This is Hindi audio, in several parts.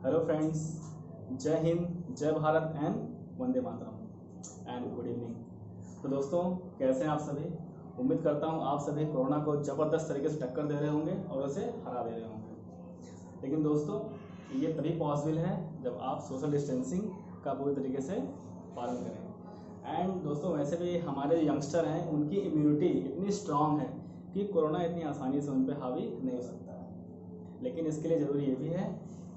हेलो फ्रेंड्स, जय हिंद, जय Bharat and Vande Mataram and good evening. तो दोस्तों, कैसे हैं आप सभी? उम्मीद करता हूं आप सभी कोरोना को ज़बरदस्त तरीके से टक्कर दे रहे होंगे और उसे हरा दे रहे होंगे। लेकिन दोस्तों, ये तभी पॉसिबल है जब आप सोशल डिस्टेंसिंग का पूरी तरीके से पालन करें। एंड दोस्तों, वैसे भी हमारे यंगस्टर हैं, उनकी इम्यूनिटी इतनी स्ट्रांग है कि कोरोना इतनी आसानी से उन पर हावी नहीं हो सकता है। लेकिन इसके लिए ज़रूरी ये भी है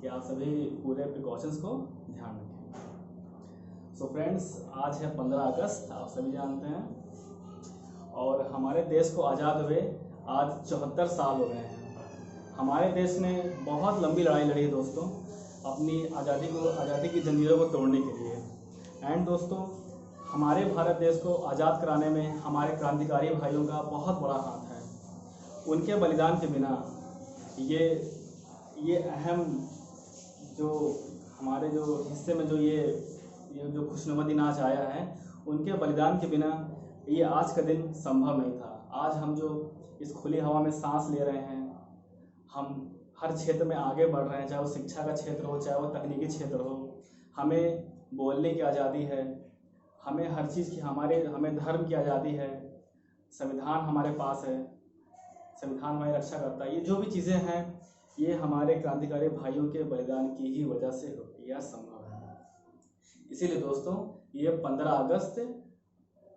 कि आप सभी पूरे प्रिकॉशंस को ध्यान रखें। सो फ्रेंड्स, आज है 15 अगस्त, आप सभी जानते हैं, और हमारे देश को आज़ाद हुए आज 74 साल हो गए हैं। हमारे देश ने बहुत लंबी लड़ाई लड़ी है दोस्तों, अपनी आज़ादी की जंजीरों को तोड़ने के लिए। एंड दोस्तों, हमारे भारत देश को आज़ाद कराने में हमारे क्रांतिकारी भाइयों का बहुत बड़ा हाथ है। उनके बलिदान के बिना ये अहम जो हमारे जो हिस्से में ये जो खुशनुमा दिन आज आया है, उनके बलिदान के बिना ये आज का दिन संभव नहीं था। आज हम जो इस खुली हवा में सांस ले रहे हैं, हम हर क्षेत्र में आगे बढ़ रहे हैं, चाहे वो शिक्षा का क्षेत्र हो, चाहे वो तकनीकी क्षेत्र हो। हमें बोलने की आज़ादी है, हमें हर चीज़ की हमें धर्म की आज़ादी है, संविधान हमारे पास है, संविधान हमारी रक्षा करता है। ये जो भी चीज़ें हैं, ये हमारे क्रांतिकारी भाइयों के बलिदान की ही वजह से यह संभव है। इसीलिए दोस्तों, ये 15 अगस्त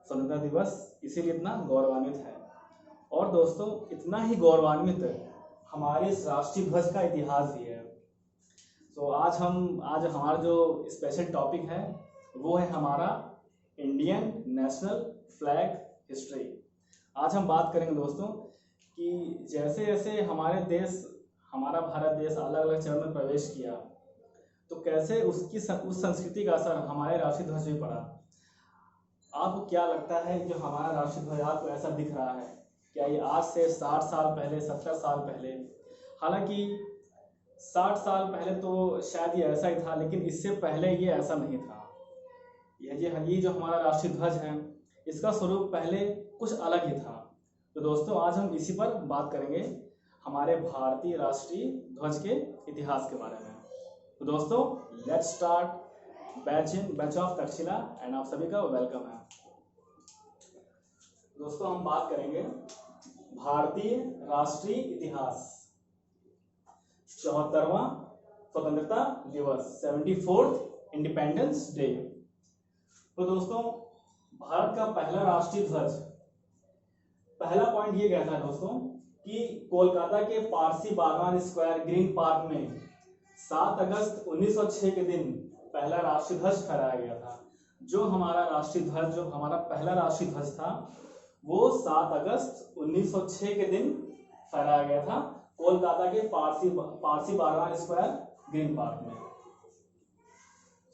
स्वतंत्रता दिवस इसीलिए इतना गौरवान्वित है। और दोस्तों, इतना ही गौरवान्वित हमारे इस राष्ट्रीय ध्वज का इतिहास भी है। तो आज हमारा जो स्पेशल टॉपिक है वो है हमारा इंडियन नेशनल फ्लैग हिस्ट्री। आज हम बात करेंगे दोस्तों कि जैसे जैसे हमारा भारत देश अलग अलग चरण में प्रवेश किया, तो कैसे उस संस्कृति का असर हमारे राष्ट्रीय ध्वज में पड़ा। आपको क्या लगता है जो हमारा राष्ट्रीय ध्वज आपको ऐसा दिख रहा है, क्या ये आज से 60 साल पहले, 70 साल पहले, हालांकि 60 साल पहले तो शायद ये ऐसा ही था, लेकिन इससे पहले ये ऐसा नहीं था। ये जो हमारा राष्ट्रीय ध्वज है, इसका स्वरूप पहले कुछ अलग ही था। तो दोस्तों, आज हम इसी पर बात करेंगे, हमारे भारतीय राष्ट्रीय ध्वज के इतिहास के बारे में। तो दोस्तों, let's start batch of Takshashila and आप सभी का वेलकम है। दोस्तों, हम बात करेंगे भारतीय राष्ट्रीय इतिहास, 74वां स्वतंत्रता दिवस, 74th इंडिपेंडेंस डे। तो दोस्तों, भारत का पहला राष्ट्रीय ध्वज, पहला पॉइंट ये कहता है दोस्तों कि कोलकाता के पारसी बागान स्क्वायर ग्रीन पार्क में 7 अगस्त 1906 के दिन पहला राष्ट्रीय ध्वज फहराया गया था। जो हमारा पहला राष्ट्रीय ध्वज था, वो 7 अगस्त 1906 के दिन फहराया गया था कोलकाता के पारसी बागान स्क्वायर ग्रीन पार्क में।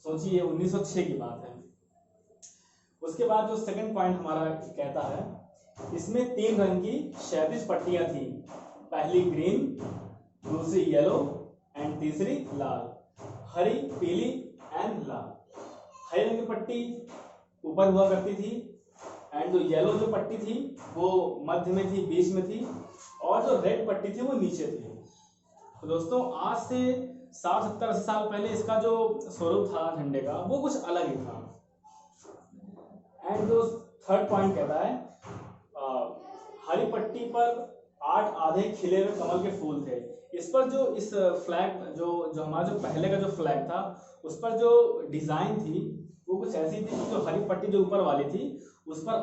सोचिए, 1906 की बात है। उसके बाद जो सेकंड पॉइंट हमारा कहता है, इसमें 3 रंग की क्षैतिज पट्टियां थी, पहली ग्रीन, दूसरी येलो एंड तीसरी लाल। हरी, पीली एंड लाल। हरी रंग की पट्टी ऊपर हुआ करती थी, एंड जो येलो जो पट्टी थी वो मध्य में थी, बीच में थी, और जो रेड पट्टी थी वो नीचे थी। तो दोस्तों, आज से 60-70-80 साल पहले इसका जो स्वरूप था झंडे का, वो कुछ अलग ही था। एंड जो थर्ड पॉइंट कहता है, हरी पट्टी पर 8 आधे खिले हुए कमल के फूल थे। इस पर जो इस फ्लैग जो हमारा जो पहले का जो फ्लैग था, उस पर जो डिजाइन थी वो कुछ ऐसी थी कि जो हरी पट्टी जो ऊपर वाली थी, उस पर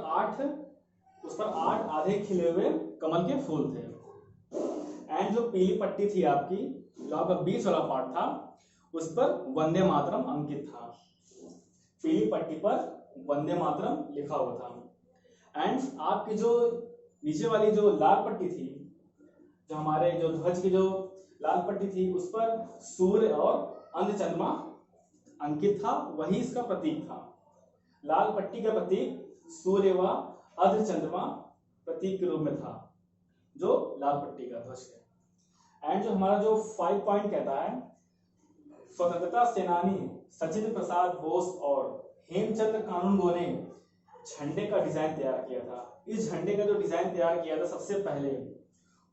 8 आधे खिले हुए कमल के फूल थे। एंड जो पीली पट्टी थी आपकी, जो आपका बीच वाला पार्ट था, उस पर वंदे मातरम अंकित था। पीली पट्टी पर वंदे मातरम लिखा हुआ था। एंड आपकी जो नीचे वाली जो लाल पट्टी थी, जो हमारे जो ध्वज की जो लाल पट्टी थी, उस पर सूर्य और अर्धचंद्रमा अंकित था, वही इसका प्रतीक था। लाल पट्टी का प्रतीक सूर्य व अर्धचंद्रमा प्रतीक के रूप में था, जो लाल पट्टी का ध्वज है। एंड जो हमारा जो 5 पॉइंट कहता है, स्वतंत्रता सेनानी सचिंद्र प्रसाद बोस और हेमचंद्र कानूनगो ने झंडे का डिजाइन तैयार किया था। इस झंडे का जो डिजाइन तैयार किया था सबसे पहले,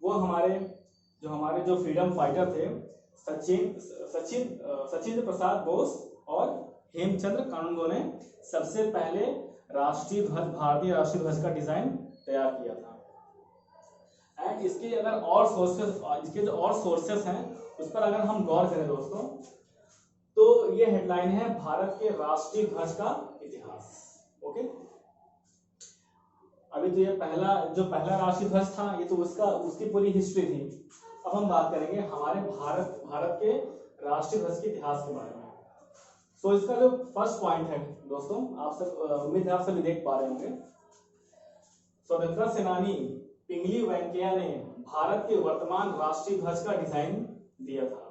वो हमारे जो फ्रीडम फाइटर थे, सचिंद्र प्रसाद बोस और हेमचंद्र कानूनगो ने सबसे पहले राष्ट्रीय ध्वज, भारतीय राष्ट्रीय ध्वज का डिजाइन तैयार किया था। एंड इसके अगर और सोर्सेस, इसके जो और सोर्सेस हैं उस पर अगर हम गौर करें दोस्तों, तो ये हेडलाइन है भारत के राष्ट्रीय ध्वज का इतिहास। ओके, अभी तो ये पहला राष्ट्रीय ध्वज था, ये तो उसकी पूरी हिस्ट्री थी। अब हम बात करेंगे हमारे भारत के राष्ट्रीय ध्वज के इतिहास के बारे में। सो इसका जो फर्स्ट पॉइंट है दोस्तों, आप सब उम्मीद है आप सभी देख पा रहे होंगे। स्वतंत्रता सेनानी पिंगली वेंकैया ने भारत के वर्तमान राष्ट्रीय ध्वज का डिजाइन दिया था।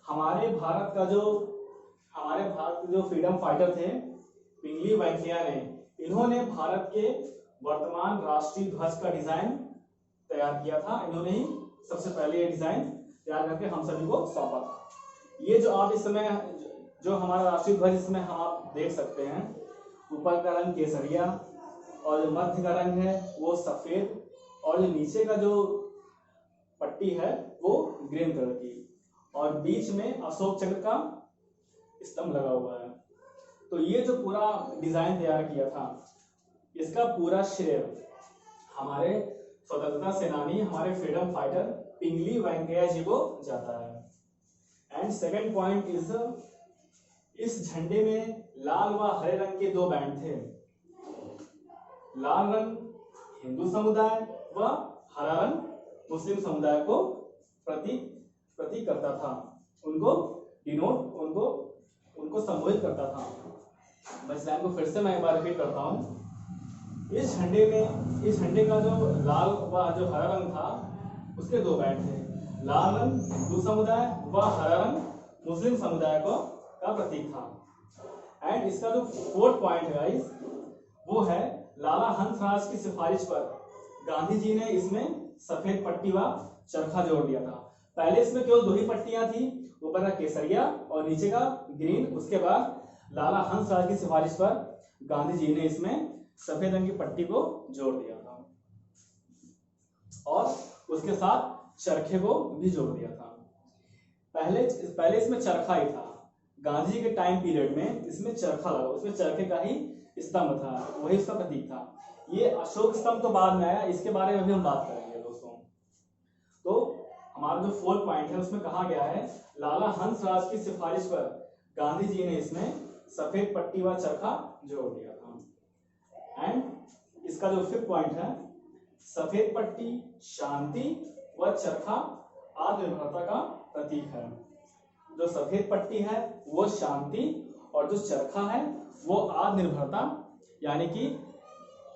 हमारे भारत के जो फ्रीडम फाइटर थे पिंगली वेंकैया ने, इन्होंने भारत के वर्तमान राष्ट्रीय ध्वज का डिजाइन तैयार किया था। इन्होंने ही सबसे पहले ये डिजाइन तैयार करके हम सभी को सौंपा था। ये जो आप इस समय जो हमारा राष्ट्रीय ध्वज इसमें आप देख सकते हैं, ऊपर का रंग केसरिया और जो मध्य का रंग है वो सफेद और जो नीचे का जो पट्टी है वो ग्रीन कलर की, और बीच में अशोक चक्र का स्तंभ लगा हुआ है। तो ये जो पूरा डिजाइन तैयार किया था, इसका पूरा श्रेय हमारे स्वतंत्रता सेनानी, हमारे फ्रीडम फाइटर पिंगली वेंकैया जी को जाता है। एंड सेकंड पॉइंट इज, इस झंडे में लाल व हरे रंग के दो बैंड थे। लाल रंग हिंदू समुदाय व हरा रंग मुस्लिम समुदाय को प्रतीक करता था, उनको संबोधित करता था। मैं इस लाइन को फिर से मैं एक बार रिपीट करता हूँ। इस झंडे का जो लाल व जो हरा रंग था उसके दो बैंड थे। लाल रंग हिंदू समुदाय व हरा रंग मुस्लिम समुदाय का प्रतीक था। एंड इसका जो फोर्थ पॉइंट है गाइस, वो है लाला हंसराज की सिफारिश पर गांधी जी ने इसमें सफेद पट्टी व चरखा जोड़ दिया था। पहले इसमें केवल दो ही पट्टियां थी, ऊपर का केसरिया और नीचे का ग्रीन। उसके बाद लाला हंसराज की सिफारिश पर गांधी जी ने इसमें सफेद रंग की पट्टी को जोड़ दिया था और उसके साथ चरखे को भी जोड़ दिया था। पहले इसमें चरखा ही था। गांधी जी के टाइम पीरियड में इसमें चरखा लगा, उसमें चरखे का ही स्तंभ था, वही उसका प्रतीक था। ये अशोक स्तंभ तो बाद में आया, इसके बारे में भी हम बात करेंगे दोस्तों। तो हमारा जो फोर्थ पॉइंट है उसमें कहा गया है लाला हंसराज की सिफारिश पर गांधी जी ने इसमें सफेद पट्टी व चरखा जोड़ दिया था। एंड इसका जो फिफ्थ पॉइंट है, सफेद पट्टी शांति व चरखा आत्मनिर्भरता का प्रतीक है। जो सफेद पट्टी है वो शांति और जो चरखा है वो आत्मनिर्भरता यानी कि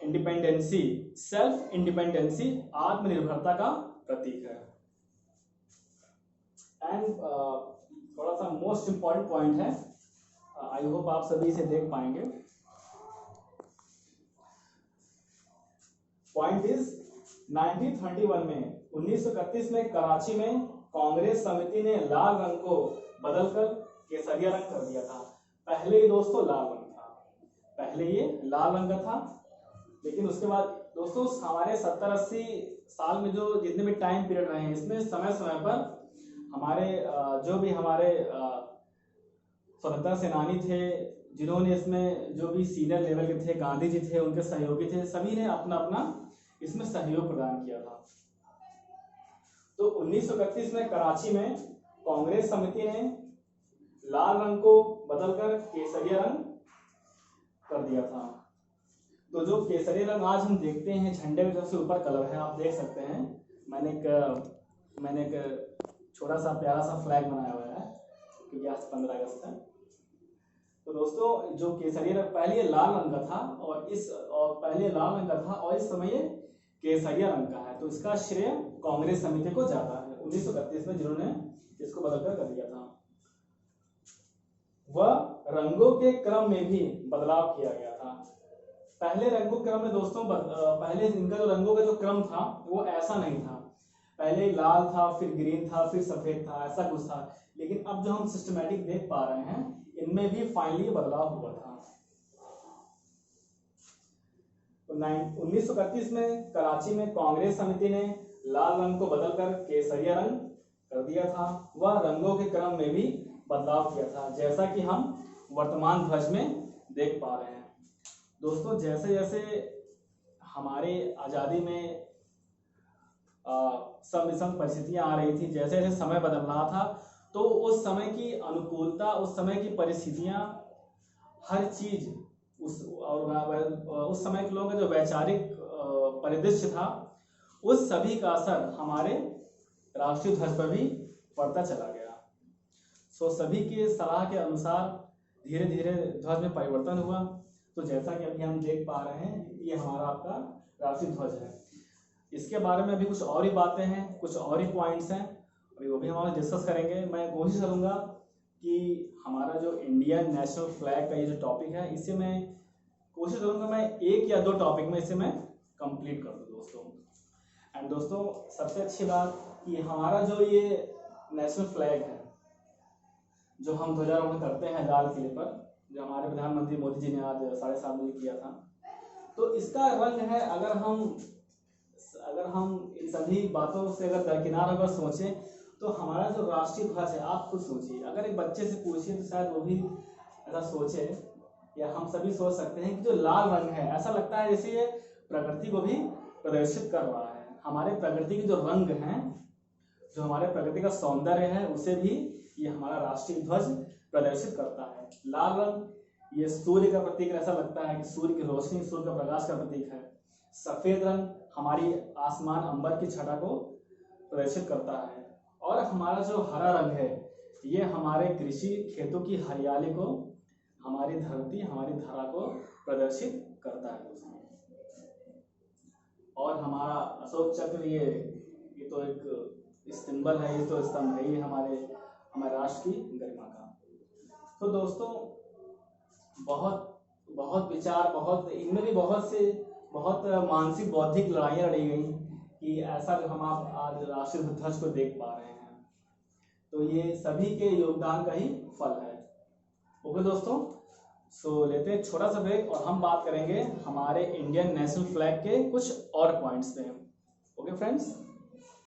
इंडिपेंडेंसी, सेल्फ इंडिपेंडेंसी, आत्मनिर्भरता का प्रतीक है। एंड थोड़ा सा मोस्ट इंपॉर्टेंट पॉइंट है, आई होप आप सभी इसे देख पाएंगे। पॉइंट इज 1931 में 1931 में कराची में कांग्रेस समिति ने लाल रंग को बदलकर केसरिया रंग कर दिया था। पहले ये दोस्तों लाल रंग था, पहले ये लाल रंग का था, लेकिन उसके बाद दोस्तों हमारे 70-80 साल में जो जितने भी टाइम पीरियड रहे हैं, इसमें समय समय पर हमारे जो भी हमारे स्वतंत्रता सेनानी थे, जिन्होंने इसमें जो भी सीनियर लेवल के थे, गांधी जी थे, उनके सहयोगी थे, सभी ने अपना अपना इसमें सहयोग प्रदान किया था। तो 1931 में कराची में कांग्रेस समिति ने लाल रंग को बदलकर केसरिया रंग कर दिया था। तो जो केसरिया रंग आज हम देखते हैं झंडे में सबसे ऊपर कलर है, आप देख सकते हैं। मैंने एक छोटा सा प्यारा सा फ्लैग बनाया हुआ है क्योंकि आज 15 अगस्त है। तो दोस्तों जो केसरिया रंग पहले लाल रंग का था और इस समय केसरिया रंग का है। तो इसका श्रेय कांग्रेस समिति को जाता है 1931 में, जिन्होंने इसको बदलकर कर दिया था। वह रंगों के क्रम में भी बदलाव किया गया था। पहले रंगों के क्रम में दोस्तों पहले इनका जो रंगों का जो क्रम था वो ऐसा नहीं था। पहले लाल था, फिर ग्रीन था, फिर सफेद था, ऐसा कुछ था। लेकिन अब जो हम सिस्टमैटिक देख पा रहे हैं, इनमें भी फाइनली बदलाव हुआ था। 1931 में कराची में कांग्रेस समिति ने लाल रंग को बदलकर केसरिया रंग कर दिया था, वह रंगों के क्रम में भी बदलाव किया था, जैसा कि हम वर्तमान ध्वज में देख पा रहे हैं। दोस्तों, जैसे जैसे हमारे आज़ादी में सम विषम परिस्थितियां आ रही थी, जैसे जैसे समय बदल रहा था, तो उस समय की अनुकूलता, उस समय की परिस्थितियां, हर चीज उस समय के लोगों का जो वैचारिक परिदृश्य था, उस सभी का असर हमारे राष्ट्रीय ध्वज पर भी पड़ता चला गया। सभी के सलाह के अनुसार धीरे धीरे ध्वज में परिवर्तन हुआ। तो जैसा कि अभी हम देख पा रहे हैं, ये हमारा आपका राष्ट्रीय ध्वज है। इसके बारे में अभी कुछ और ही बातें हैं, कुछ और ही पॉइंट्स हैं, अभी वो भी हम डिस्कस करेंगे। मैं कोशिश करूंगा कि हमारा जो इंडियन नेशनल फ्लैग का ये जो टॉपिक है, इसे मैं कोशिश करूंगा मैं 1 या 2 टॉपिक में इसे मैं कंप्लीट कर दूं दोस्तों। एंड दोस्तों, सबसे अच्छी बात कि हमारा जो ये नेशनल फ्लैग है, जो हम ध्वजारोहण करते हैं लाल किले पर, जो हमारे प्रधानमंत्री मोदी जी ने आज 7:30 बजे किया था, तो इसका रंग है, अगर हम इन सभी बातों से अगर दरकिनार अगर सोचें, तो हमारा जो राष्ट्रीय ध्वज है, आप खुद सोचिए, अगर एक बच्चे से पूछिए तो शायद वो भी ऐसा सोचे, या हम सभी सोच सकते हैं कि जो लाल रंग है, ऐसा लगता है जैसे ये प्रकृति को भी प्रदर्शित कर रहा है। हमारे प्रकृति के जो रंग हैं, जो हमारे प्रकृति का सौंदर्य है, उसे भी ये हमारा राष्ट्रीय ध्वज प्रदर्शित करता है। लाल रंग ये सूर्य का प्रतीक, ऐसा लगता है कि सूर्य की रोशनी, सूर्य का प्रकाश का प्रतीक है। सफेद रंग हमारी आसमान अंबर की छटा को प्रदर्शित करता है, और हमारा जो हरा रंग है, ये हमारे कृषि खेतों की हरियाली को, हमारी धरती, हमारी धरा को प्रदर्शित करता है दोस्तों। और हमारा अशोक चक्र, ये तो एक सिंबल है, ये तो स्तंभ है, ये हमारे राष्ट्र की गरिमा का। तो दोस्तों, बहुत विचार, इनमें भी बहुत मानसिक बौद्धिक लड़ाइयाँ लड़ी गई कि ऐसा जो हम आप आज राष्ट्रीय ध्वज को देख पा रहे हैं, तो ये सभी के योगदान का ही फल है। ओके दोस्तों, लेते हैं छोटा सा ब्रेक, और हम बात करेंगे हमारे इंडियन नेशनल फ्लैग के कुछ और पॉइंट्स पे। Okay friends.